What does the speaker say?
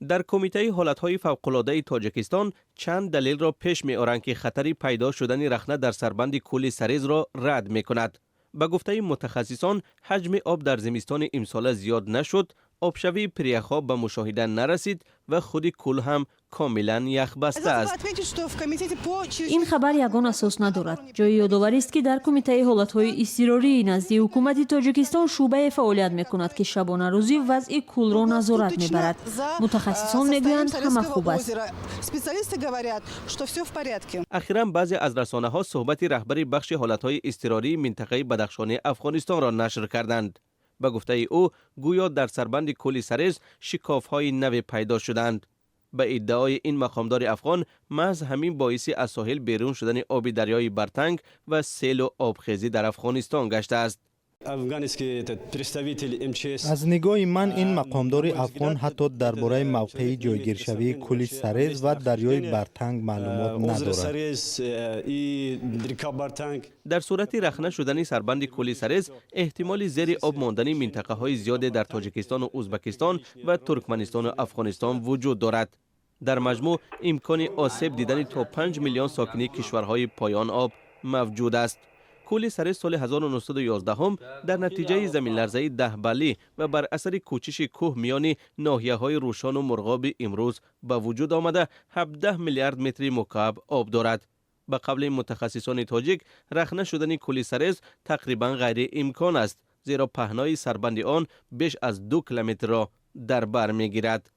در کمیته حالتهای فوق‌العاده تاجیکستان چند دلیل را پیش می آورند که خطری پیدا شدن رخنه در سربند کولی سرز را رد می کند. به گفته متخصصان حجم آب در زمستان امسال زیاد نشد، آبشوی پریخ‌ها به مشاهده نرسید و خود کل هم کاملا یخ بسته است. این خبر یگان اساس ندارد. جای یادآوری است که در کمیته حالتهای اضطراری نزد حکومت تاجیکستان شعبه فعالیت می‌کند که شبانه روزی وضع کل را نظارت می‌برد. متخصصان می‌گویند همه خوب است. اخیراً بعضی از رسانه‌ها صحبت رهبر بخش حالتهای اضطراری منطقه بدخشان افغانستان را نشر کردند. به گفته او گویا در سربند کولی سرز شکاف‌های نو پیدا شدند. به ادعای این مقامدار افغان محض همین باعث از ساحل بیرون شدن آب دریای برتنگ و سیل و آبخیزی در افغانستان گشته است. از نگاه من این مقامدار افغان حتی درباره موقعی جایگیرشوی کولی سرز و دریای برتنگ معلومات ندارد. در صورت رخنه شدن سربند کولی سرز احتمال زیر آب ماندن منطقه های زیاد در تاجیکستان و ازبکستان و ترکمنستان و افغانستان وجود دارد. در مجموع امکان آسیب دیدن تا 5 میلیون ساکنی کشورهای پایان آب موجود است. کولی سرز سال 1911 هم در نتیجه زمین لرزه 10 بلی و بر اثر کوچش کوه میان ناحیه های روشان و مرغاب امروز به وجود آمده 17 میلیارد متر مکعب آب دارد. به قول متخصصان تاجیک رخنه شدن کولی سرز تقریبا غیر امکان است، زیرا پهنای سربند آن بیش از 2 کیلومتر را در بر میگیرد.